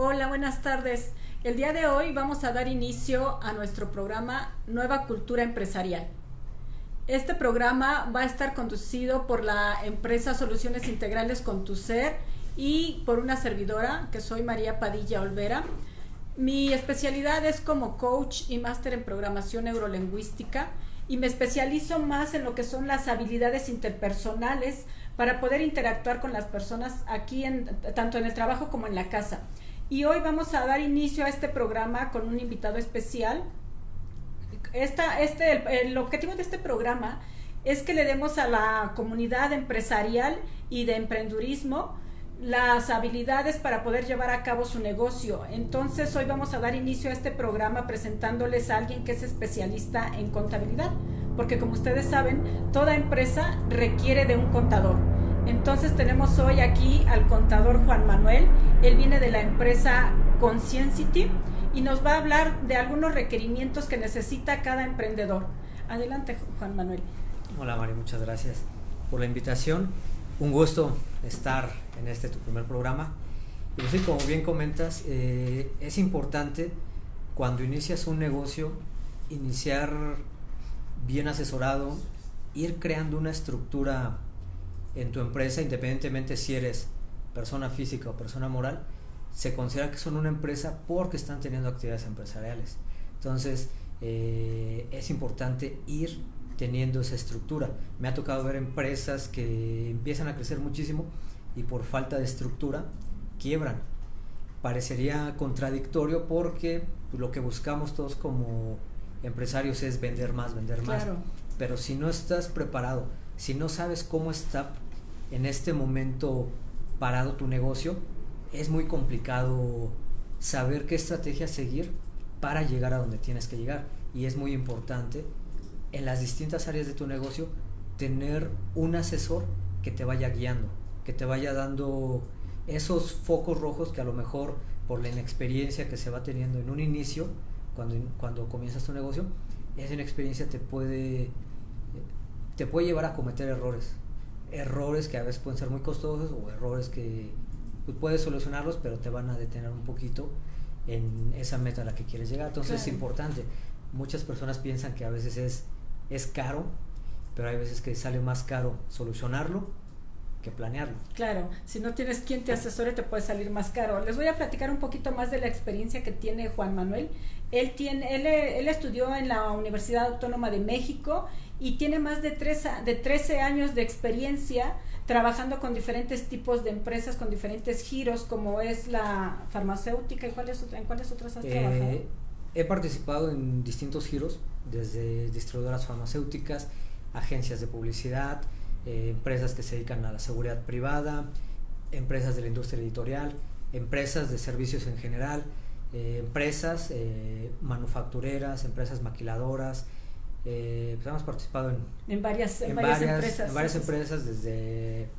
Hola, buenas tardes. El día de hoy vamos a dar inicio a nuestro programa Nueva Cultura Empresarial. Este programa va a estar conducido por la empresa Soluciones Integrales Contucer y por una servidora, que soy María Padilla Olvera. Mi especialidad es como coach y máster en programación neurolingüística y me especializo más en lo que son las habilidades interpersonales para poder interactuar con las personas aquí, tanto en el trabajo como en la casa. Y hoy vamos a dar inicio a este programa con un invitado especial. El objetivo de este programa es que le demos a la comunidad empresarial y de emprendurismo las habilidades para poder llevar a cabo su negocio. Entonces hoy vamos a dar inicio a este programa presentándoles a alguien que es especialista en contabilidad, porque como ustedes saben, toda empresa requiere de un contador. Entonces tenemos hoy aquí al contador Juan Manuel. Él viene de la empresa Consciencity y nos va a hablar de algunos requerimientos que necesita cada emprendedor. Adelante, Juan Manuel. Hola, Mari, muchas gracias por la invitación. Un gusto estar en tu primer programa. Y pues sí, como bien comentas, es importante cuando inicias un negocio, iniciar bien asesorado, ir creando una estructura en tu empresa, independientemente si eres persona física o persona moral. Se considera que son una empresa porque están teniendo actividades empresariales. Entonces es importante ir teniendo esa estructura. Me ha tocado ver empresas que empiezan a crecer muchísimo y por falta de estructura quiebran. Parecería contradictorio porque lo que buscamos todos como empresarios es vender más, Claro. pero si no estás preparado, si no sabes cómo está en este momento parado tu negocio, es muy complicado saber qué estrategia seguir para llegar a donde tienes que llegar. Y es muy importante en las distintas áreas de tu negocio tener un asesor que te vaya guiando, que te vaya dando esos focos rojos que a lo mejor por la inexperiencia que se va teniendo en un inicio, cuando comienzas tu negocio, esa inexperiencia te puede llevar a cometer errores que a veces pueden ser muy costosos o errores que pues, puedes solucionarlos, pero te van a detener un poquito en esa meta a la que quieres llegar. Entonces claro, es importante. Muchas personas piensan que a veces es caro, pero hay veces que sale más caro solucionarlo que planearlo. Claro, si no tienes quien te asesore te puede salir más caro. Les voy a platicar un poquito más de la experiencia que tiene Juan Manuel. Él estudió en la Universidad Autónoma de México y tiene más de 13 años de experiencia trabajando con diferentes tipos de empresas, con diferentes giros, como es la farmacéutica. ¿En cuáles otras has trabajado? He participado en distintos giros, desde distribuidoras farmacéuticas, agencias de publicidad, empresas que se dedican a la seguridad privada, empresas de la industria editorial, empresas de servicios en general, empresas manufactureras, empresas maquiladoras. Pues hemos participado en varias empresas, desde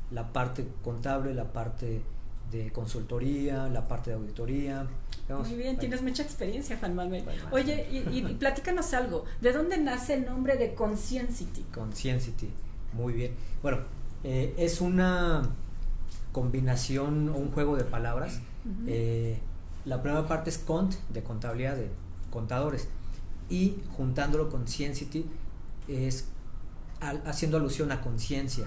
la parte contable, la parte de consultoría, la parte de auditoría. Muy bien, tienes mucha experiencia, Juan Manuel. Oye, y platícanos algo, ¿de dónde nace el nombre de Consciencity? Consciencity, muy bien. Bueno, es una combinación o un juego de palabras. Uh-huh. La primera parte es cont, de contabilidad, de contadores, y juntándolo con Consciencity es haciendo alusión a conciencia.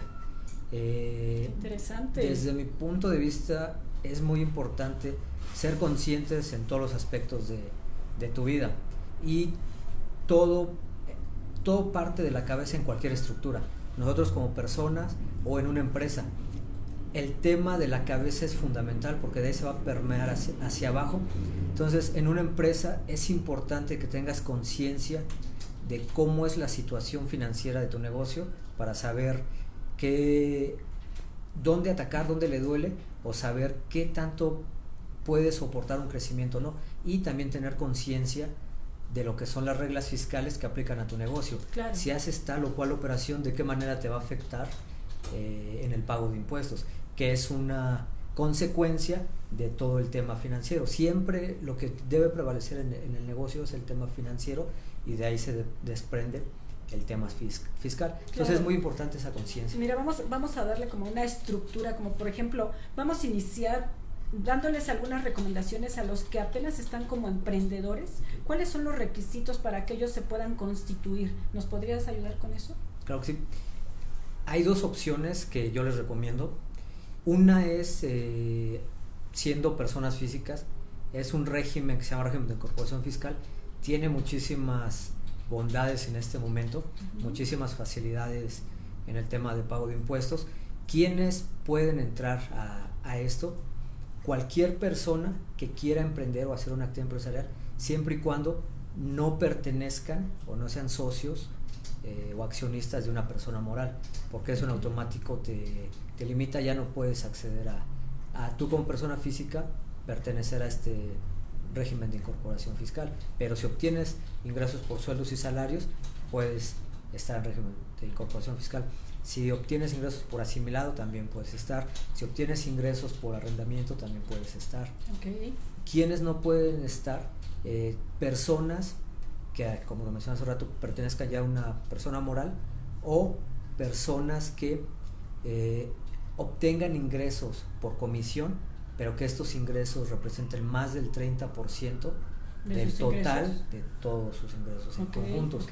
Interesante. Desde mi punto de vista es muy importante ser conscientes en todos los aspectos de tu vida, y todo parte de la cabeza en cualquier estructura. Nosotros como personas o en una empresa, el tema de la cabeza es fundamental porque de ahí se va a permear hacia abajo. Entonces en una empresa es importante que tengas conciencia de cómo es la situación financiera de tu negocio para saber dónde atacar, dónde le duele, o saber qué tanto puede soportar un crecimiento o no, y también tener conciencia de lo que son las reglas fiscales que aplican a tu negocio. Claro. Si haces tal o cual operación, de qué manera te va a afectar en el pago de impuestos, que es una consecuencia de todo el tema financiero. Siempre lo que debe prevalecer en el negocio es el tema financiero, y de ahí se desprende el tema fiscal. Entonces claro, es muy importante esa conciencia. Mira, vamos a darle como una estructura, como por ejemplo, vamos a iniciar dándoles algunas recomendaciones a los que apenas están como emprendedores. ¿Cuáles son los requisitos para que ellos se puedan constituir? ¿Nos podrías ayudar con eso? Claro que sí. Hay dos opciones que yo les recomiendo. Una es, siendo personas físicas, es un régimen que se llama régimen de incorporación fiscal. Tiene muchísimas bondades en este momento, muchísimas facilidades en el tema de pago de impuestos. ¿Quiénes pueden entrar a esto? Cualquier persona que quiera emprender o hacer una actividad empresarial, siempre y cuando no pertenezcan o no sean socios o accionistas de una persona moral, porque eso en automático te limita, ya no puedes acceder a tú como persona física pertenecer a este régimen de incorporación fiscal, pero si obtienes ingresos por sueldos y salarios, puedes estar en régimen de incorporación fiscal. Si obtienes ingresos por asimilado, también puedes estar. Si obtienes ingresos por arrendamiento, también puedes estar. Okay. ¿Quiénes no pueden estar? Personas que, como lo mencioné hace rato, pertenezcan ya a una persona moral, o personas que obtengan ingresos por comisión, pero que estos ingresos representen más del 30% del total ingresos de todos sus ingresos en conjuntos.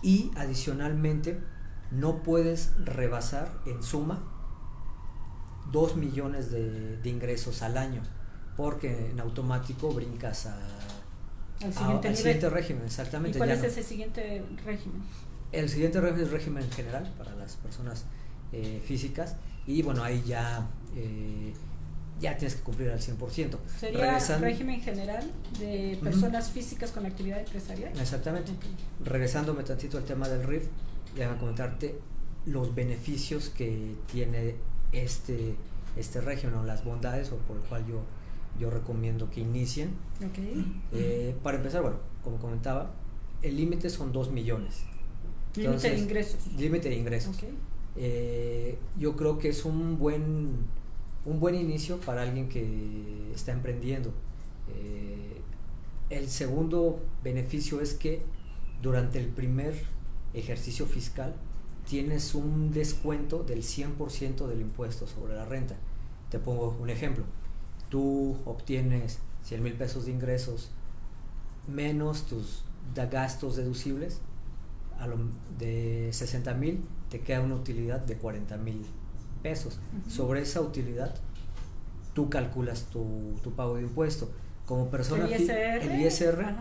Y adicionalmente, no puedes rebasar en suma 2 millones de ingresos al año, porque en automático brincas al siguiente régimen. Exactamente. ¿Y cuál es ese siguiente régimen? El siguiente régimen es régimen general para las personas físicas, y bueno, ahí ya tienes que cumplir al 100%. ¿Sería régimen general de personas físicas con actividad empresarial? Exactamente. Regresándome tantito al tema del RIF, déjame comentarte los beneficios que tiene este régimen, o las bondades, o por el cual yo recomiendo que inicien. Para empezar, bueno, como comentaba, el límite son 2 millones. Límite de ingresos. Límite de ingresos. Yo creo que es un buen inicio para alguien que está emprendiendo. El segundo beneficio es que durante el primer ejercicio fiscal tienes un descuento del 100% del impuesto sobre la renta. Te pongo un ejemplo. Tú obtienes 100,000 pesos de ingresos menos tus gastos deducibles, de 60,000 te queda una utilidad de 40,000 pesos. Sobre esa utilidad tú calculas tu pago de impuesto. Como persona el ISR,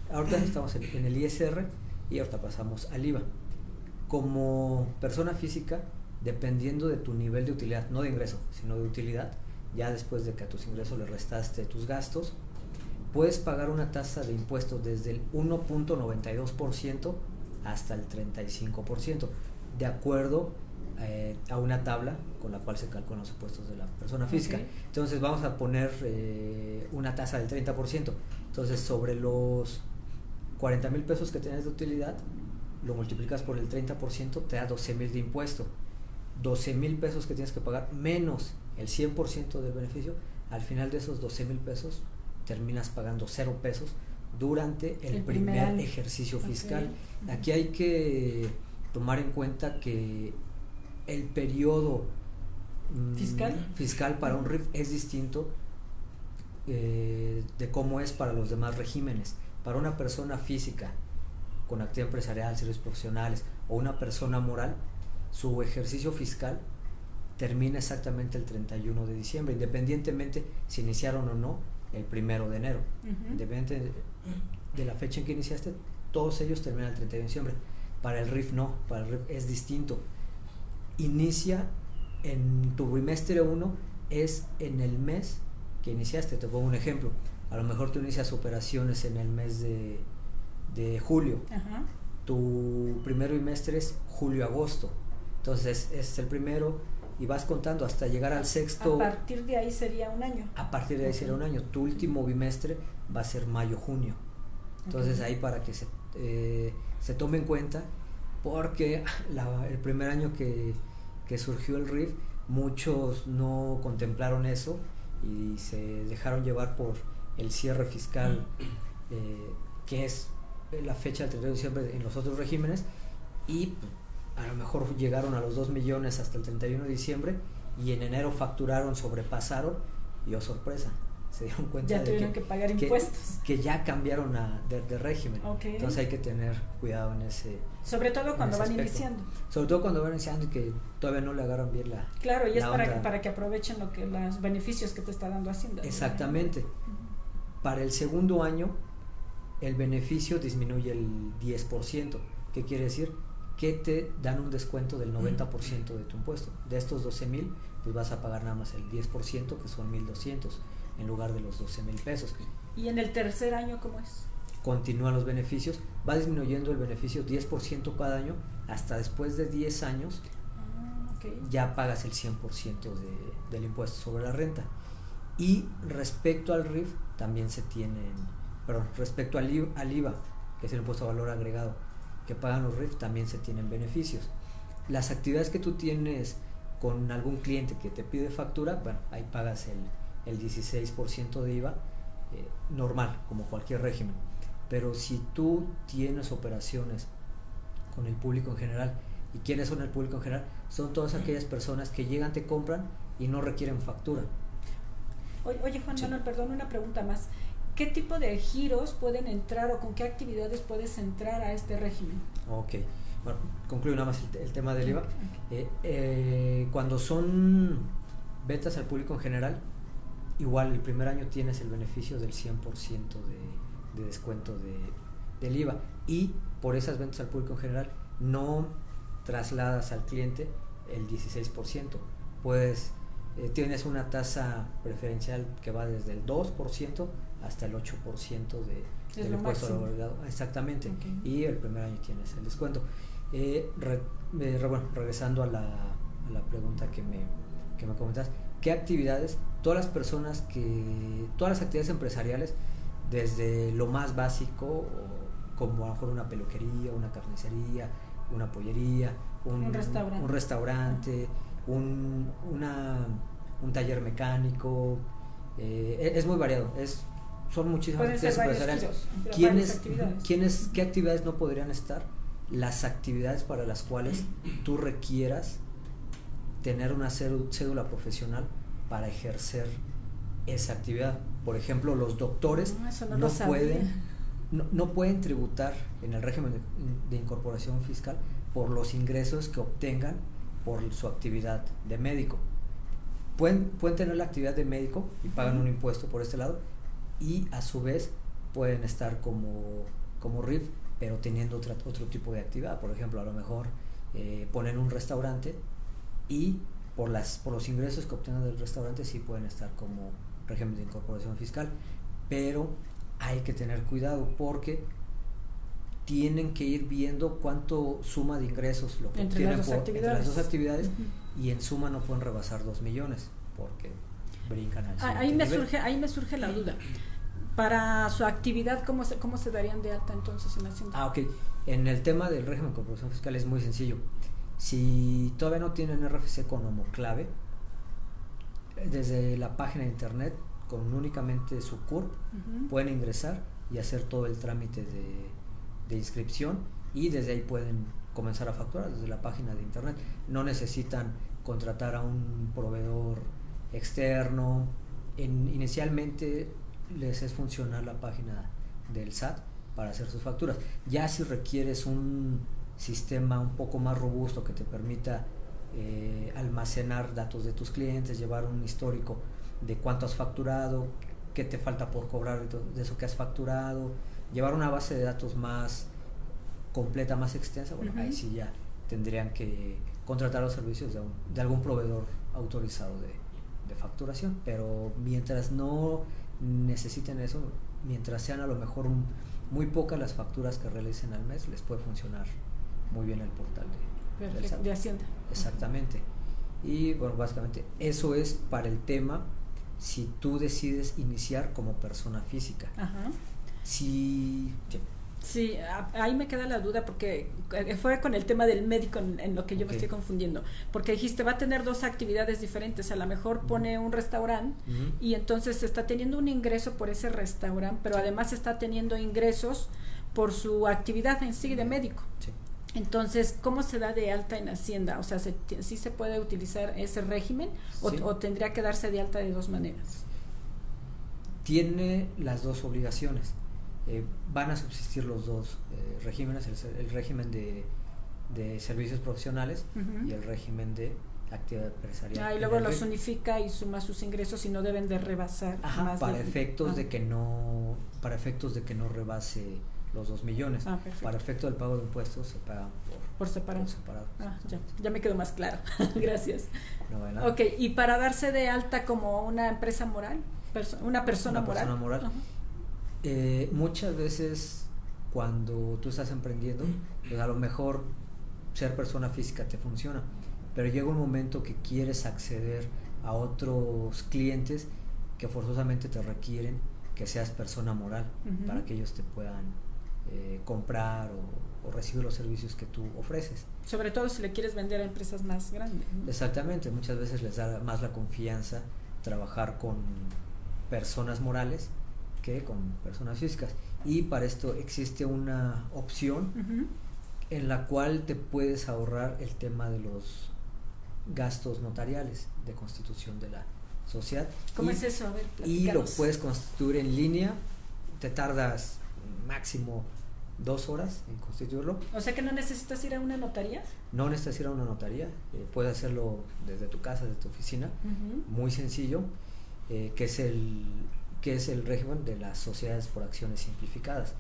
ahorita estamos en el ISR y ahorita pasamos al IVA. Como persona física, dependiendo de tu nivel de utilidad, no de ingreso, sino de utilidad, ya después de que a tus ingresos le restaste tus gastos, puedes pagar una tasa de impuestos desde el 1.92% hasta el 35%, de acuerdo a una tabla con la cual se calculan los impuestos de la persona física. Entonces vamos a poner una tasa del 30%. Entonces, sobre los 40,000 pesos que tienes de utilidad, lo multiplicas por el 30%, te da 12,000 de impuesto. 12,000 pesos que tienes que pagar menos el 100% del beneficio. Al final de esos 12,000 pesos terminas pagando 0 pesos durante el primer ejercicio fiscal. Aquí hay que tomar en cuenta que el periodo fiscal para un RIF es distinto de cómo es para los demás regímenes. Para una persona física con actividad empresarial, servicios profesionales, o una persona moral, su ejercicio fiscal termina exactamente el 31 de diciembre, independientemente si iniciaron o no el 1 de enero. Independientemente de la fecha en que iniciaste, todos ellos terminan el 31 de diciembre. Para el RIF no, para el RIF es distinto. Inicia en tu bimestre 1, es en el mes que iniciaste. Te pongo un ejemplo. A lo mejor tú inicias operaciones en el mes de julio. Tu primer bimestre es julio-agosto. Entonces es el primero y vas contando hasta llegar al sexto. A partir de ahí sería un año. A partir de ahí sería un año. Tu último bimestre va a ser mayo-junio. Entonces ahí para que se tome en cuenta, porque el primer año que surgió el RIF, muchos no contemplaron eso y se dejaron llevar por el cierre fiscal, que es la fecha del 31 de diciembre en los otros regímenes, y a lo mejor llegaron a los 2 millones hasta el 31 de diciembre y en enero facturaron, sobrepasaron y oh sorpresa, se dieron cuenta ya de tuvieron que pagar impuestos. Que ya cambiaron de régimen. Okay. Entonces hay que tener cuidado en ese. Sobre todo cuando van aspecto. iniciando. Sobre todo cuando van iniciando y que todavía no le agarran bien la. Claro, y es onda. para que aprovechen los beneficios que te está dando Hacienda. Exactamente. Uh-huh. Para el segundo año, el beneficio disminuye el 10%. ¿Qué quiere decir? Que te dan un descuento del 90% de tu impuesto. De estos 12,000, pues vas a pagar nada más el 10%, que son 1,200, en lugar de los 12,000 pesos. ¿Y en el tercer año cómo es? Continúan los beneficios, va disminuyendo el beneficio 10% cada año, hasta después de 10 años okay. Ya pagas el 100% del impuesto sobre la renta. Y respecto al RIF, también se tienen, respecto al IVA, que es el impuesto a valor agregado, que pagan los RIF, también se tienen beneficios. Las actividades que tú tienes con algún cliente que te pide factura, bueno, ahí pagas el 16% de IVA, normal, como cualquier régimen. Pero si tú tienes operaciones con el público en general, ¿y quiénes son el público en general? Son todas aquellas personas que llegan, te compran y no requieren factura. Oye Juan Manuel, perdón, una pregunta más. ¿Qué tipo de giros pueden entrar o con qué actividades puedes entrar a este régimen? Ok, bueno, concluyo nada más el tema del IVA. Cuando son ventas al público en general, igual el primer año tienes el beneficio del 100% de descuento del IVA, y por esas ventas al público en general no trasladas al cliente el 16%. Pues tienes una tasa preferencial que va desde el 2% hasta el 8% del impuesto agregado. Exactamente. Okay. Y el primer año tienes el descuento. Regresando a la pregunta que me comentas, ¿qué actividades? Todas las actividades empresariales, desde lo más básico, como a lo mejor una peluquería, una carnicería, una pollería, un restaurante, un taller mecánico, es muy variado, son muchísimas actividades empresariales. ¿Qué actividades no podrían estar? Las actividades para las cuales tú requieras tener una cédula profesional para ejercer esa actividad. Por ejemplo, los doctores no pueden tributar en el régimen de incorporación fiscal por los ingresos que obtengan por su actividad de médico. Pueden tener la actividad de médico y pagan un impuesto por este lado, y a su vez pueden estar como RIF, pero teniendo otro tipo de actividad. Por ejemplo, a lo mejor ponen un restaurante y por los ingresos que obtengan del restaurante sí pueden estar como régimen de incorporación fiscal, pero hay que tener cuidado porque tienen que ir viendo cuánto suma de ingresos lo que obtienen entre las dos actividades, y en suma no pueden rebasar 2 millones porque brincan al siguiente ahí me surge la duda. Para su actividad, ¿cómo se darían de alta entonces en Hacienda? Ok. En el tema del régimen de incorporación fiscal es muy sencillo. Si todavía no tienen RFC con homoclave, desde la página de internet, con únicamente su CURP, pueden ingresar y hacer todo el trámite de inscripción, y desde ahí pueden comenzar a facturar desde la página de internet. No necesitan contratar a un proveedor externo. Inicialmente les es funcional la página del SAT para hacer sus facturas. Ya si requieres un sistema un poco más robusto que te permita almacenar datos de tus clientes, llevar un histórico de cuánto has facturado, qué te falta por cobrar de eso que has facturado, llevar una base de datos más completa, más extensa, bueno, ahí sí ya tendrían que contratar los servicios de algún proveedor autorizado de facturación. Pero mientras no necesiten eso, mientras sean a lo mejor muy pocas las facturas que realicen al mes, les puede funcionar muy bien el portal de Hacienda. Exactamente. Y bueno, básicamente eso es para el tema si tú decides iniciar como persona física. Sí, ahí me queda la duda porque fue con el tema del médico en lo que yo me estoy confundiendo, porque dijiste va a tener dos actividades diferentes. A lo mejor pone un restaurante y entonces está teniendo un ingreso por ese restaurante, pero además está teniendo ingresos por su actividad en sí de médico. Entonces, ¿cómo se da de alta en Hacienda? O sea, ¿sí se puede utilizar ese régimen o tendría que darse de alta de dos maneras? tiene las dos obligaciones. Van a subsistir los dos regímenes, el régimen de servicios profesionales y el régimen de actividad empresarial. Y luego los unifica y suma sus ingresos y no deben de rebasar. Más para efectos de que no rebase los 2 millones. Para efecto del pago de impuestos se pagan por separado. Ya me quedó más claro. Gracias. No, ok, y para darse de alta como una empresa moral, una persona moral. Muchas veces cuando tú estás emprendiendo, pues a lo mejor ser persona física te funciona, pero llega un momento que quieres acceder a otros clientes que forzosamente te requieren que seas persona moral para que ellos te puedan comprar o recibir los servicios que tú ofreces. Sobre todo si le quieres vender a empresas más grandes, ¿no? Exactamente, muchas veces les da más la confianza trabajar con personas morales que con personas físicas, y para esto existe una opción en la cual te puedes ahorrar el tema de los gastos notariales de constitución de la sociedad. ¿Cómo es eso? A ver, y lo puedes constituir en línea, te tardas máximo 2 horas en constituirlo. O sea que no necesitas ir a una notaría. No necesitas ir a una notaría, puedes hacerlo desde tu casa, desde tu oficina, muy sencillo, que es el régimen de las sociedades por acciones simplificadas,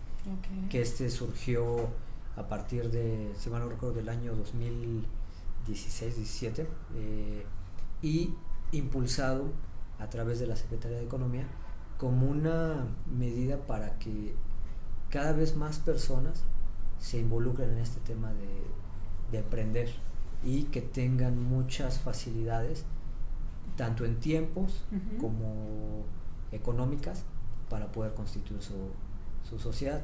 que surgió a partir de, si mal no recuerdo, del año 2016-17, y impulsado a través de la Secretaría de Economía como una medida para que cada vez más personas se involucren en este tema de emprender y que tengan muchas facilidades tanto en tiempos como económicas para poder constituir su sociedad.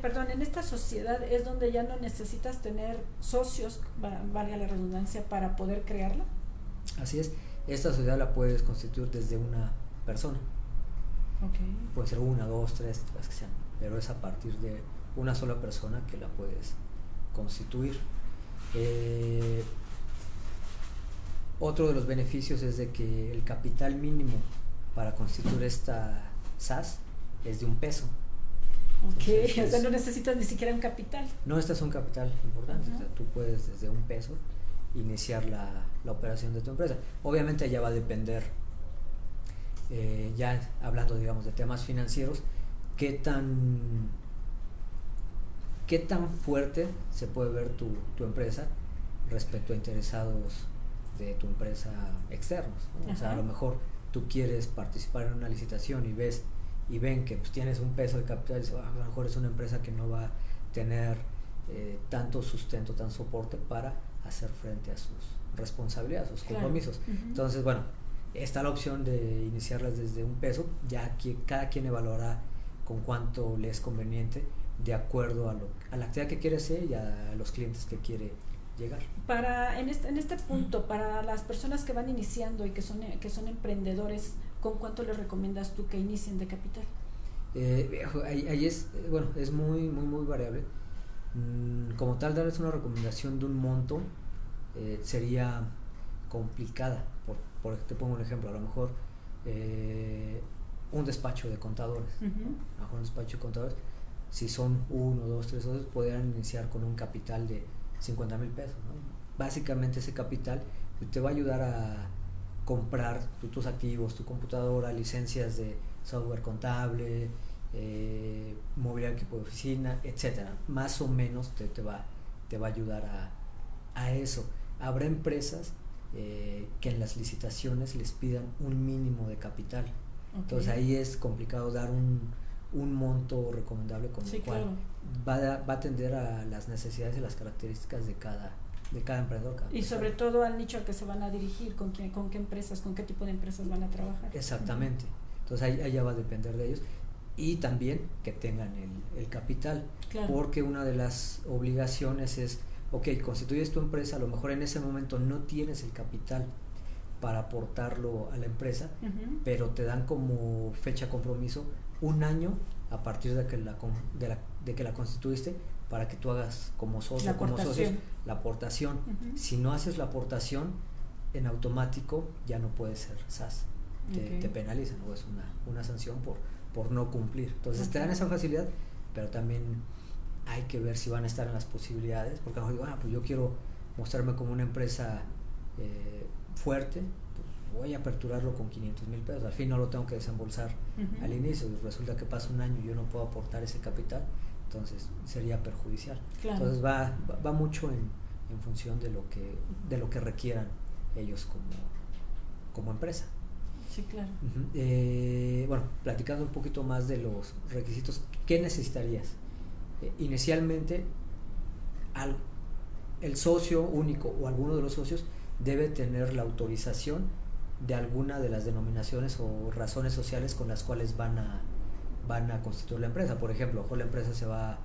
Perdón, en esta sociedad es donde ya no necesitas tener socios, valga la redundancia, para poder crearla. Así es, esta sociedad la puedes constituir desde una persona. Puede ser 1, 2, 3, las que sean, pero es a partir de una sola persona que la puedes constituir. Otro de los beneficios es de que el capital mínimo para constituir esta SAS es de $1. Entonces, o sea, no necesitas ni siquiera un capital. No, este es un capital importante. O sea, tú puedes desde $1 iniciar la operación de tu empresa. Obviamente ya va a depender, ya hablando, digamos, de temas financieros, qué tan fuerte se puede ver tu empresa respecto a interesados de tu empresa externos, ¿no? O sea, a lo mejor tú quieres participar en una licitación y ven que pues tienes $1 de capital, y a lo mejor es una empresa que no va a tener tanto sustento, tan soporte para hacer frente a sus responsabilidades, sus compromisos. Entonces, bueno, está la opción de iniciarlas desde $1, ya que cada quien evaluará con cuánto le es conveniente de acuerdo a la actividad que quiere hacer y a los clientes que quiere llegar. En este punto, para las personas que van iniciando y que son emprendedores, ¿con cuánto les recomiendas tú que inicien de capital? Ahí es, bueno, es muy variable. Como tal, darles una recomendación de un monto sería complicada. Te pongo un ejemplo, a lo mejor un despacho de contadores, a lo mejor un despacho de contadores, si son 1, 2, 3 socios, podrían iniciar con un capital de $50,000, ¿no? Básicamente ese capital te va a ayudar a comprar tus activos, tu computadora, licencias de software contable, mobiliario, equipo de oficina, etcétera. Más o menos te va a ayudar a eso. Habrá empresas que en las licitaciones les pidan un mínimo de capital. Entonces ahí es complicado dar un monto recomendable con el cual va a atender a las necesidades y las características de cada emprendedor. Y sobre todo al nicho al que se van a dirigir, con qué empresas, con qué tipo de empresas van a trabajar. Exactamente. Entonces ahí ya va a depender de ellos, y también que tengan el capital, porque una de las obligaciones es, constituyes tu empresa, a lo mejor en ese momento no tienes el capital para aportarlo a la empresa, pero te dan como fecha compromiso 1 año a partir de que la constituiste, para que tú hagas como socio, como socios, la aportación. Si no haces la aportación, en automático ya no puede ser SAS. te penalizan o es una sanción por no cumplir. Entonces te dan esa facilidad, pero también hay que ver si van a estar en las posibilidades, porque a lo mejor digo, pues yo quiero mostrarme como una empresa fuerte, pues voy a aperturarlo con 500,000 pesos, al fin no lo tengo que desembolsar al inicio, y resulta que pasa un año y yo no puedo aportar ese capital, entonces sería perjudicial. Claro. Entonces va mucho en función de lo que requieran ellos como empresa. Sí, claro. Bueno, platicando un poquito más de los requisitos, ¿qué necesitarías? Inicialmente, el socio único o alguno de los socios debe tener la autorización de alguna de las denominaciones o razones sociales con las cuales van a constituir la empresa. Por ejemplo, mejor la empresa se va a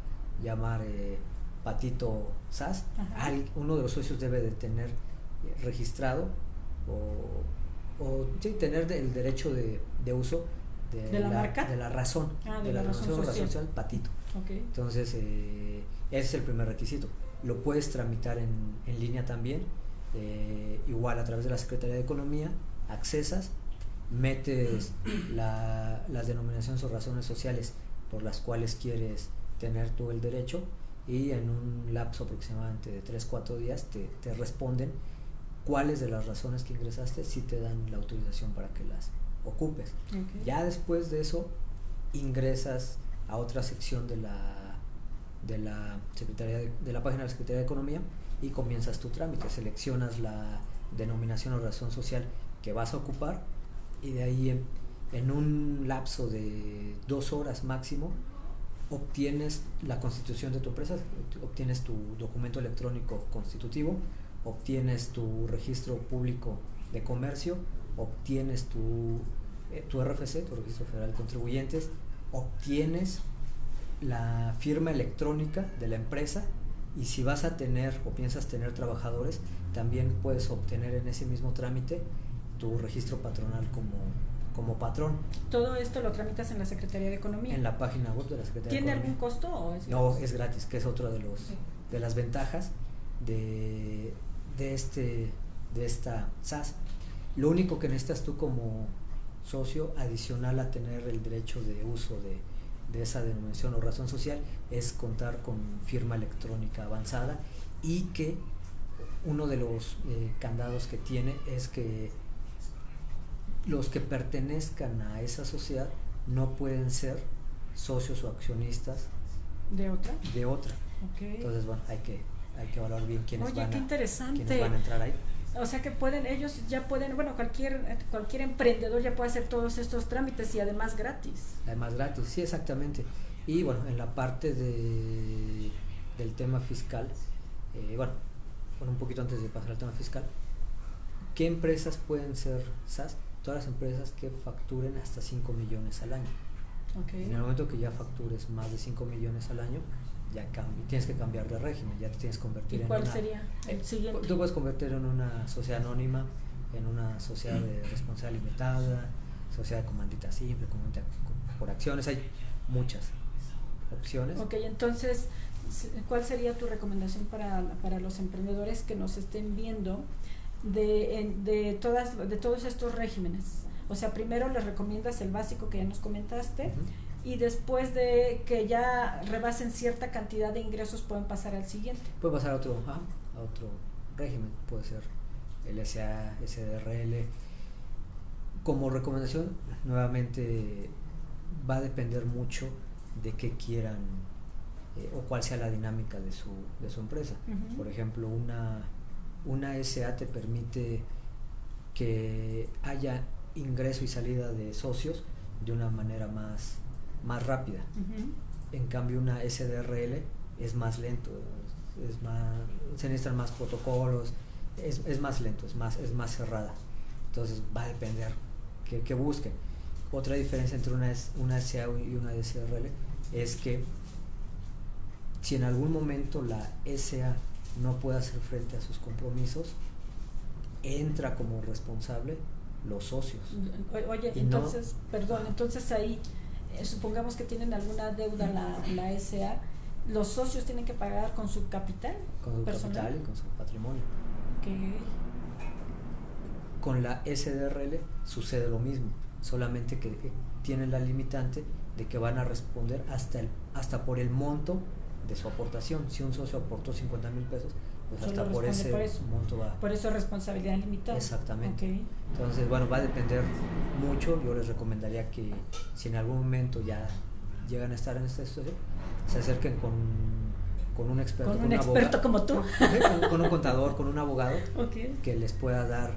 llamar Patito SAS. Uno de los socios debe de tener registrado o sí, tener el derecho de uso de la marca, de la razón, de la razón social, Patito. Okay. Entonces ese es el primer requisito. Lo puedes tramitar en línea también, igual a través de la Secretaría de Economía. Accesas, metes las denominaciones o razones sociales por las cuales quieres tener tú el derecho, y en un lapso aproximadamente de 3-4 días te responden cuáles de las razones que ingresaste sí te dan la autorización para que las ocupes. Okay. Ya después de eso ingresas a otra sección de la Secretaría de la página de la Secretaría de Economía y comienzas tu trámite. Seleccionas la denominación o razón social que vas a ocupar, y de ahí en un lapso de 2 horas máximo obtienes la constitución de tu empresa, obtienes tu documento electrónico constitutivo, obtienes tu registro público de comercio, obtienes tu RFC, tu registro federal de contribuyentes, obtienes la firma electrónica de la empresa, y si vas a tener o piensas tener trabajadores, también puedes obtener en ese mismo trámite tu registro patronal como patrón. ¿Todo esto lo tramitas en la Secretaría de Economía? En la página web de la Secretaría de Economía. ¿Tiene algún costo o es gratis? No, es gratis, que es otra de las ventajas de esta SAS. Lo único que necesitas tú como socio, adicional a tener el derecho de uso de esa denominación o razón social, es contar con firma electrónica avanzada, y que uno de los candados que tiene es que los que pertenezcan a esa sociedad no pueden ser socios o accionistas de otra. Okay. Entonces, bueno, hay que evaluar bien quiénes van a entrar ahí. O sea que ellos ya pueden, bueno, cualquier emprendedor ya puede hacer todos estos trámites, y además gratis. Además gratis, sí, exactamente. Y bueno, en la parte del tema fiscal, bueno, un poquito antes de pasar al tema fiscal, ¿qué empresas pueden ser SAS? Todas las empresas que facturen hasta 5 millones al año. Okay. En el momento que ya factures más de 5 millones al año, ya tienes que cambiar de régimen, ya te tienes que convertir en ¿cuál sería el siguiente? Tú puedes convertir en una sociedad anónima, en una sociedad de responsabilidad limitada, sociedad comandita simple, comandita por acciones, hay muchas opciones. Ok, entonces, ¿cuál sería tu recomendación para los emprendedores que nos estén viendo de todos estos regímenes? O sea, primero les recomiendas el básico que ya nos comentaste, y después de que ya rebasen cierta cantidad de ingresos pueden pasar al siguiente. Puede pasar a otro régimen, puede ser el SA, SDRL. Como recomendación, nuevamente va a depender mucho de qué quieran o cuál sea la dinámica de su empresa. Por ejemplo, una SA te permite que haya ingreso y salida de socios de una manera más rápida. En cambio, una SDRL es más lento, se necesitan más protocolos, es más lento, es más cerrada. Entonces va a depender que busquen. Otra diferencia entre una SA y una SDRL es que si en algún momento la SA no puede hacer frente a sus compromisos, entra como responsable los socios. Oye, entonces, perdón, entonces ahí supongamos que tienen alguna deuda la SA, los socios tienen que pagar con su capital personal, y con su patrimonio. Okay. Con la SDRL sucede lo mismo, solamente que tienen la limitante de que van a responder hasta por el monto de su aportación. Si un socio aportó 50,000 pesos, pues Solo hasta por ese monto va. Por eso es responsabilidad limitada. Exactamente. Okay. Entonces, bueno, va a depender mucho. Yo les recomendaría que si en algún momento ya llegan a estar en esta situación, se acerquen con un experto, con un experto como tú, con un contador, con un abogado, okay, que les pueda dar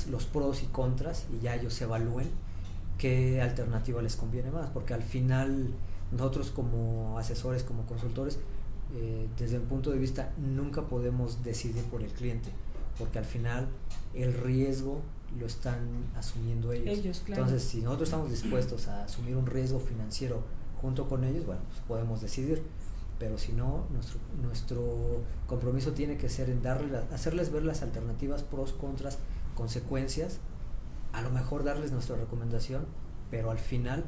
los pros y contras, y ya ellos evalúen qué alternativa les conviene más, porque al final nosotros como asesores, como consultores, desde mi punto de vista nunca podemos decidir por el cliente, porque al final el riesgo lo están asumiendo ellos. Claro. Entonces, si nosotros estamos dispuestos a asumir un riesgo financiero junto con ellos, bueno, pues podemos decidir, pero si no, nuestro compromiso tiene que ser en hacerles ver las alternativas, pros, contras, consecuencias, a lo mejor darles nuestra recomendación, pero al final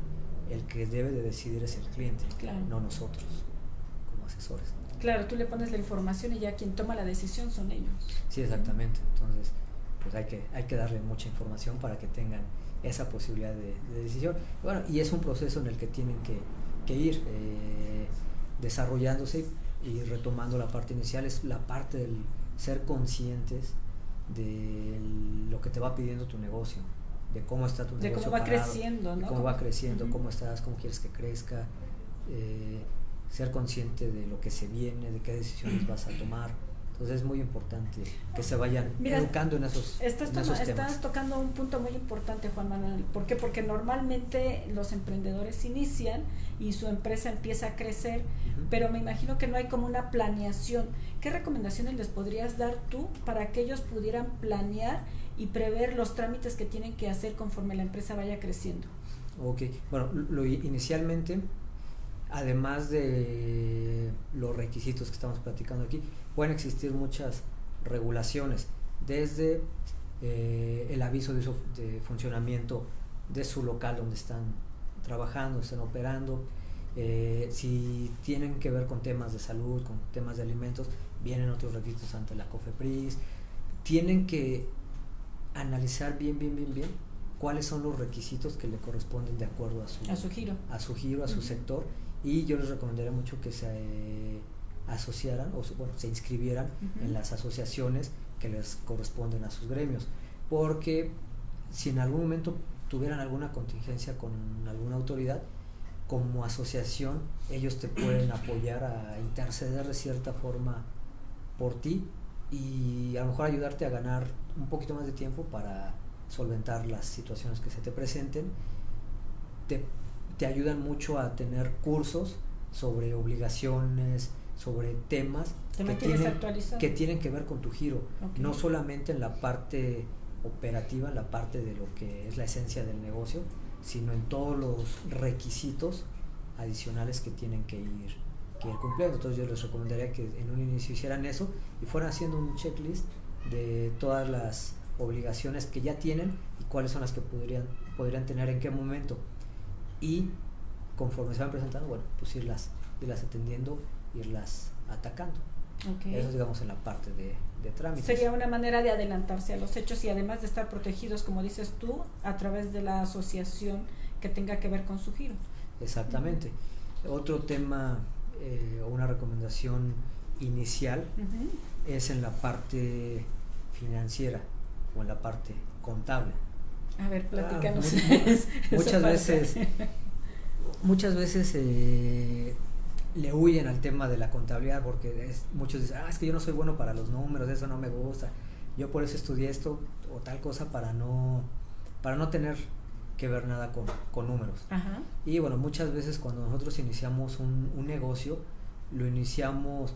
el que debe de decidir es el cliente, claro, no nosotros como asesores. Claro, tú le pones la información y ya quien toma la decisión son ellos. Sí, exactamente. Entonces, pues hay que darle mucha información para que tengan esa posibilidad de decisión. Bueno, y es un proceso en el que tienen que ir desarrollándose y retomando la parte inicial, es la parte del ser conscientes de lo que te va pidiendo tu negocio, de cómo está tu negocio, de cómo va parado, creciendo, ¿no? de cómo va creciendo, uh-huh, cómo estás, cómo quieres que crezca, ser consciente de lo que se viene, de qué decisiones vas a tomar. Entonces es muy importante que se vayan educando en esos temas. Estás tocando un punto muy importante, Juan Manuel. ¿Por qué? Porque normalmente los emprendedores inician y su empresa empieza a crecer, uh-huh, pero me imagino que no hay como una planeación. ¿Qué recomendaciones les podrías dar tú para que ellos pudieran planear y prever los trámites que tienen que hacer conforme la empresa vaya creciendo? Ok, bueno, inicialmente, además de los requisitos que estamos platicando aquí, pueden existir muchas regulaciones, desde el aviso de funcionamiento de su local donde están trabajando, están operando, si tienen que ver con temas de salud, con temas de alimentos, vienen otros requisitos ante la COFEPRIS. Tienen que analizar bien cuáles son los requisitos que le corresponden de acuerdo a su giro, a su uh-huh, sector, y yo les recomendaría mucho que se asociaran se inscribieran uh-huh, en las asociaciones que les corresponden a sus gremios, porque si en algún momento tuvieran alguna contingencia con alguna autoridad, como asociación ellos te pueden apoyar a interceder de cierta forma por ti y a lo mejor ayudarte a ganar un poquito más de tiempo para solventar las situaciones que se te presenten. Te ayudan mucho a tener cursos sobre obligaciones, sobre temas que tienen que ver con tu giro, okay, no solamente en la parte operativa, en la parte de lo que es la esencia del negocio, sino en todos los requisitos adicionales que tienen que ir cumpliendo. Entonces yo les recomendaría que en un inicio hicieran eso y fueran haciendo un checklist de todas las obligaciones que ya tienen y cuáles son las que podrían tener en qué momento, y conforme se van presentando, bueno, pues irlas atendiendo, irlas atacando. Okay. Eso, digamos, en la parte de trámites. Sería una manera de adelantarse a los hechos y además de estar protegidos, como dices tú, a través de la asociación que tenga que ver con su giro. Exactamente. Uh-huh. Otro tema o una recomendación inicial uh-huh, es en la parte financiera o en la parte contable. A ver, platícanos. Muchas veces le huyen al tema de la contabilidad porque muchos dicen, es que yo no soy bueno para los números, eso no me gusta, yo por eso estudié esto o tal cosa para no tener que ver nada con números. Ajá. Y bueno, muchas veces cuando nosotros iniciamos un negocio, lo iniciamos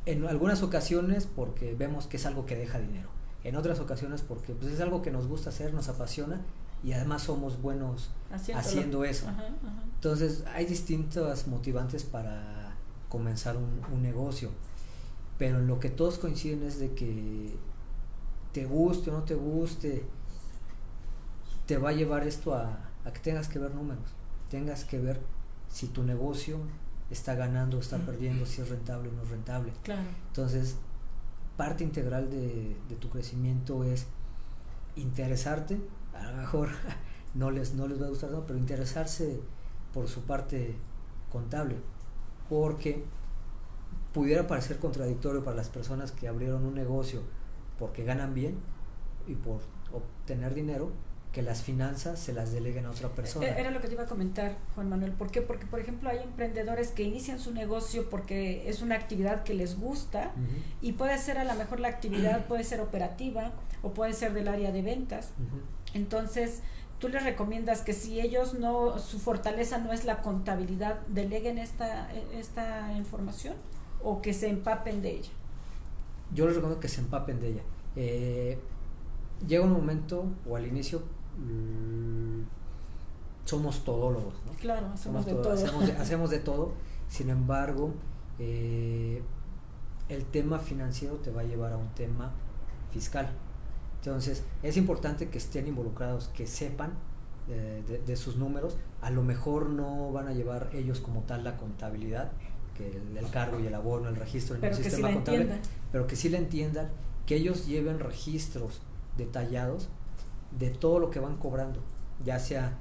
en algunas ocasiones porque vemos que es algo que deja dinero, en otras ocasiones porque pues, es algo que nos gusta hacer, nos apasiona y además somos buenos haciendo eso. Ajá, ajá. Entonces hay distintas motivantes para comenzar un negocio, pero en lo que todos coinciden es de que te guste o no te guste, te va a llevar esto a que tengas que ver números, tengas que ver si tu negocio está ganando o está perdiendo, si es rentable o no es rentable. Claro. Entonces parte integral de tu crecimiento es interesarte, a lo mejor no les va a gustar, no, pero interesarse por su parte contable, porque pudiera parecer contradictorio para las personas que abrieron un negocio porque ganan bien y por obtener dinero, que las finanzas se las deleguen a otra persona. Era lo que te iba a comentar, Juan Manuel. ¿Por qué? Porque, por ejemplo, hay emprendedores que inician su negocio porque es una actividad que les gusta, y puede ser, a lo mejor, la actividad puede ser operativa o puede ser del área de ventas. Entonces, tú les recomiendas que si ellos no, su fortaleza no es la contabilidad, deleguen esta información o que se empapen de ella. Yo les recomiendo que se empapen de ella. Llega un momento, o al inicio, somos todólogos, ¿no? Claro, hacemos de todo. Hacemos de todo. Sin embargo, el tema financiero te va a llevar a un tema fiscal. Entonces, es importante que estén involucrados, que sepan de sus números. A lo mejor no van a llevar ellos como tal la contabilidad, que el cargo y el abono, el registro en el sistema contable, pero que sí la entiendan, que ellos lleven registros detallados de todo lo que van cobrando, ya sea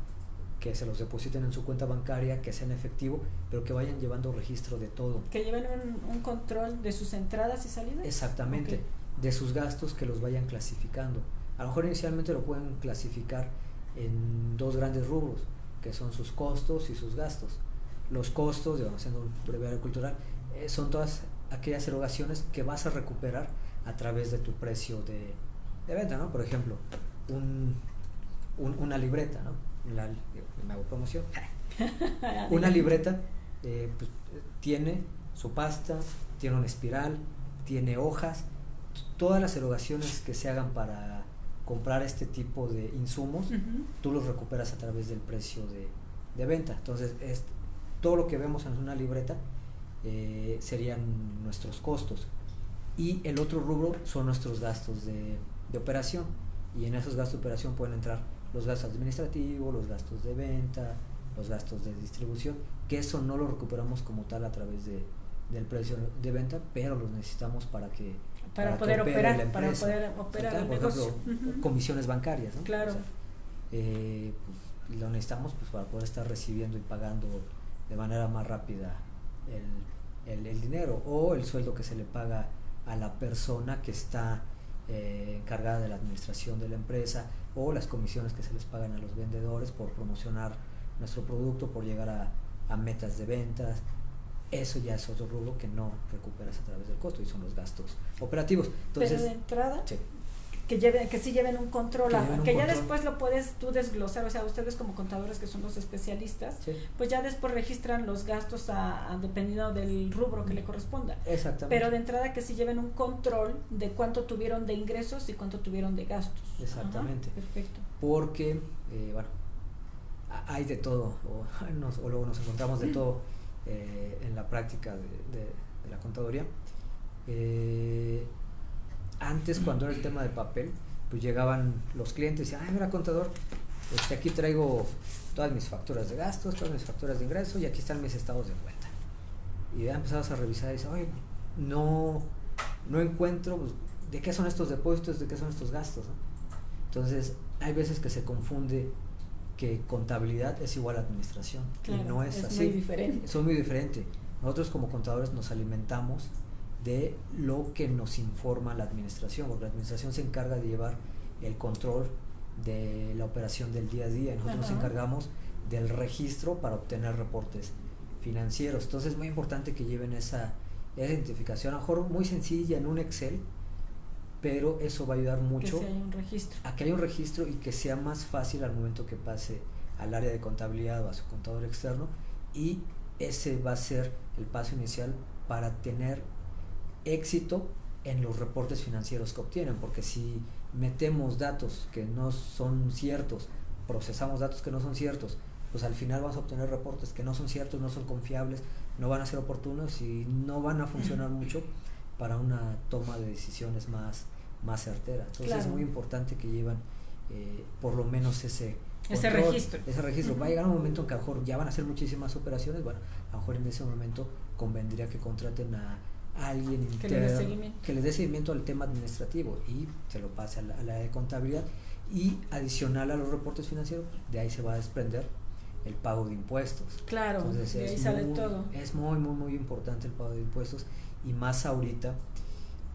que se los depositen en su cuenta bancaria, que sea en efectivo, pero que vayan llevando registro de todo. Que lleven un control de sus entradas y salidas. Exactamente, okay. De sus gastos, que los vayan clasificando. A lo mejor inicialmente lo pueden clasificar en dos grandes rubros, que son sus costos y sus gastos. Los costos, haciendo un breviario cultural, son todas aquellas erogaciones que vas a recuperar a través de tu precio de venta, ¿no? Por ejemplo, una libreta, ¿no? Me hago promoción. Una libreta pues, tiene su pasta, tiene una espiral, tiene hojas. Todas las erogaciones que se hagan para comprar este tipo de insumos, tú los recuperas a través del precio de venta. Entonces, todo lo que vemos en una libreta serían nuestros costos. Y el otro rubro son nuestros gastos de operación, y en esos gastos de operación pueden entrar los gastos administrativos, los gastos de venta, los gastos de distribución, que eso no lo recuperamos como tal a través del precio de venta, pero los necesitamos para poder operar el negocio. Por ejemplo, comisiones bancarias, ¿no? Claro. O sea, pues, lo necesitamos pues para poder estar recibiendo y pagando de manera más rápida el dinero, o el sueldo que se le paga a la persona que está encargada de la administración de la empresa, o las comisiones que se les pagan a los vendedores por promocionar nuestro producto, por llegar a metas de ventas. Eso ya es otro rubro que no recuperas a través del costo, y son los gastos operativos. Entonces, pero de entrada, sí, que sí lleven un control, que ya después lo puedes tú desglosar, o sea, ustedes como contadores, que son los especialistas, sí, pues ya después registran los gastos dependiendo del rubro que le corresponda. Exactamente. Pero de entrada que sí lleven un control de cuánto tuvieron de ingresos y cuánto tuvieron de gastos. Exactamente. Ajá, perfecto. Porque, bueno, hay de todo, o luego nos encontramos de todo en la práctica de la contaduría. Antes, cuando era el tema de papel, pues llegaban los clientes y decían: ay, mira, contador, aquí traigo todas mis facturas de gastos, todas mis facturas de ingresos, y aquí están mis estados de cuenta. Y ya empezabas a revisar y dices: oye, no encuentro, pues, de qué son estos depósitos, de qué son estos gastos, ¿no? Entonces, hay veces que se confunde que contabilidad es igual a administración. Claro, y no es así. Muy diferente. Son muy diferentes. Nosotros como contadores nos alimentamos de lo que nos informa la administración, porque la administración se encarga de llevar el control de la operación del día a día, y nosotros nos encargamos del registro para obtener reportes financieros. Entonces es muy importante que lleven esa identificación, a lo mejor muy sencilla en un Excel, pero eso va a ayudar mucho a que haya un registro y que sea más fácil al momento que pase al área de contabilidad o a su contador externo, y ese va a ser el paso inicial para tener éxito en los reportes financieros que obtienen, porque si metemos datos que no son ciertos, procesamos datos que no son ciertos, pues al final vamos a obtener reportes que no son ciertos, no son confiables, no van a ser oportunos y no van a funcionar mucho para una toma de decisiones más certera. Entonces claro, es muy importante que lleven por lo menos ese registro. Va a llegar un momento en que a lo mejor ya van a hacer muchísimas operaciones. Bueno, a lo mejor en ese momento convendría que contraten a alguien interno que les dé seguimiento al tema administrativo y se lo pase a la de contabilidad, y adicional a los reportes financieros, de ahí se va a desprender el pago de impuestos. Claro, entonces de ahí sale todo. Es muy importante el pago de impuestos, y más ahorita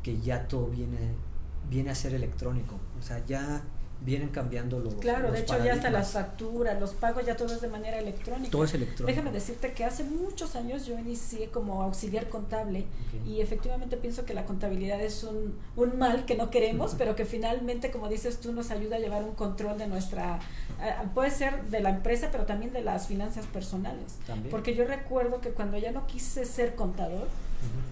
que ya todo viene a ser electrónico, o sea, ya vienen cambiando los Claro, los de hecho ya hasta paradigmas. las facturas, los pagos, ya todo es de manera electrónica. Todo es electrónico. Déjame decirte que hace muchos años yo inicié como auxiliar contable, Okay. y efectivamente pienso que la contabilidad es un mal que no queremos, pero que finalmente, como dices tú, nos ayuda a llevar un control de nuestra, puede ser de la empresa, pero también de las finanzas personales. También. Porque yo recuerdo que cuando ya no quise ser contador,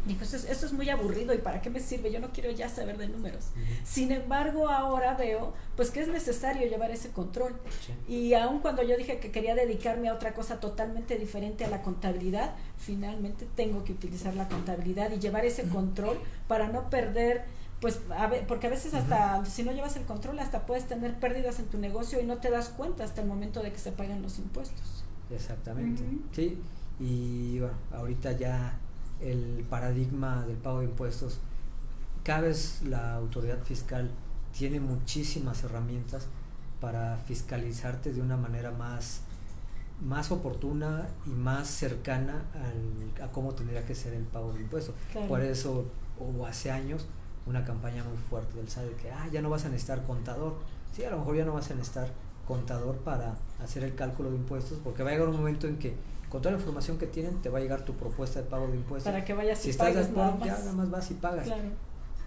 dijo, esto es muy aburrido, ¿y para qué me sirve? Yo no quiero ya saber de números. Sin embargo, ahora veo pues que es necesario llevar ese control. Sí. Y aun cuando yo dije que quería dedicarme a otra cosa totalmente diferente a la contabilidad, finalmente tengo que utilizar la contabilidad y llevar ese control para no perder, pues porque a veces hasta si no llevas el control hasta puedes tener pérdidas en tu negocio y no te das cuenta hasta el momento de que se pagan los impuestos. Exactamente. Sí, y bueno, ahorita ya el paradigma del pago de impuestos, cada vez la autoridad fiscal tiene muchísimas herramientas para fiscalizarte de una manera más oportuna y más cercana a cómo tendría que ser el pago de impuestos. Claro. Por eso hubo hace años una campaña muy fuerte del SAT de que ya no vas a necesitar contador. Sí, a lo mejor ya no vas a necesitar contador para hacer el cálculo de impuestos, porque va a llegar un momento en que con toda la información que tienen te va a llegar tu propuesta de pago de impuestos. Para que vayas si y estás pagues de acuerdo, nada más. ya nada más vas y pagas. Claro.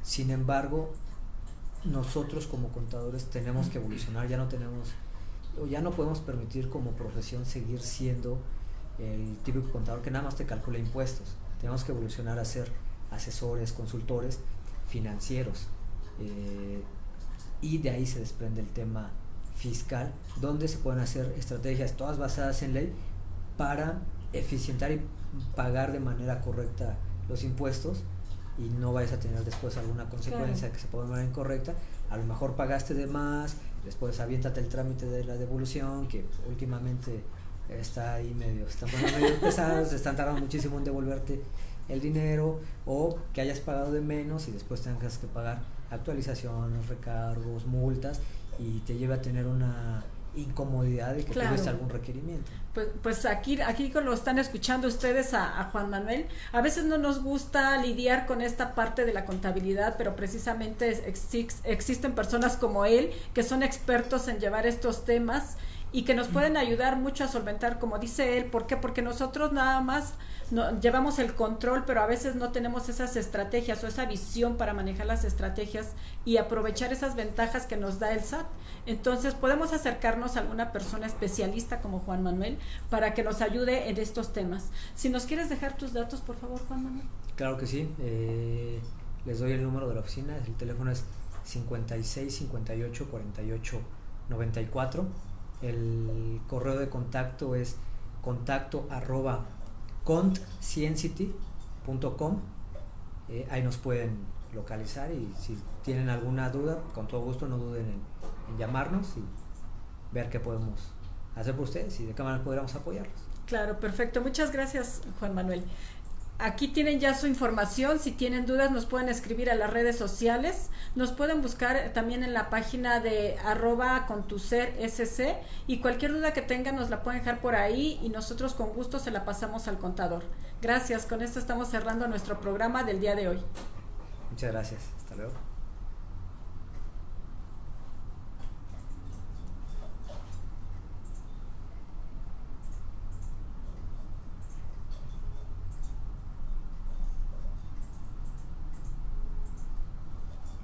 Sin embargo, nosotros como contadores tenemos que evolucionar, ya no podemos permitir como profesión seguir siendo el típico contador que nada más te calcula impuestos. Tenemos que evolucionar a ser asesores, consultores financieros, y de ahí se desprende el tema fiscal, donde se pueden hacer estrategias todas basadas en ley para eficientar y pagar de manera correcta los impuestos, y no vayas a tener después alguna consecuencia que se pueda de manera incorrecta. A lo mejor pagaste de más, después aviéntate el trámite de la devolución, que últimamente está ahí están poniendo medio pesados, están tardando muchísimo en devolverte el dinero, o que hayas pagado de menos y después tengas que pagar actualizaciones, recargos, multas, y te lleva a tener una incomodidad de que tuviste algún requerimiento. Pues aquí lo están escuchando ustedes a Juan Manuel. A veces no nos gusta lidiar con esta parte de la contabilidad, pero precisamente existen personas como él que son expertos en llevar estos temas y que nos pueden ayudar mucho a solventar, como dice él. ¿Por qué? Porque nosotros nada más llevamos el control, pero a veces no tenemos esas estrategias o esa visión para manejar las estrategias y aprovechar esas ventajas que nos da el SAT. Entonces podemos acercarnos a alguna persona especialista como Juan Manuel para que nos ayude en estos temas. Si nos quieres dejar tus datos, por favor, Juan Manuel. Claro que sí. Les doy el número de la oficina. El teléfono es 56 58 48 94. El correo de contacto es contacto@contciencity.com. Ahí nos pueden localizar, y si tienen alguna duda, con todo gusto no duden en llamarnos y ver qué podemos hacer por ustedes y de qué manera podríamos apoyarlos. Claro, perfecto. Muchas gracias, Juan Manuel. Aquí tienen ya su información. Si tienen dudas nos pueden escribir a las redes sociales, nos pueden buscar también en la página de @contusersc, y cualquier duda que tengan nos la pueden dejar por ahí y nosotros con gusto se la pasamos al contador. Gracias, con esto estamos cerrando nuestro programa del día de hoy. Muchas gracias, hasta luego.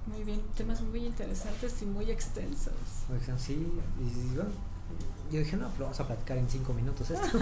Muy bien, temas muy interesantes y muy extensos. Sí, y bueno, yo dije, no, pero vamos a platicar en 5 minutos esto.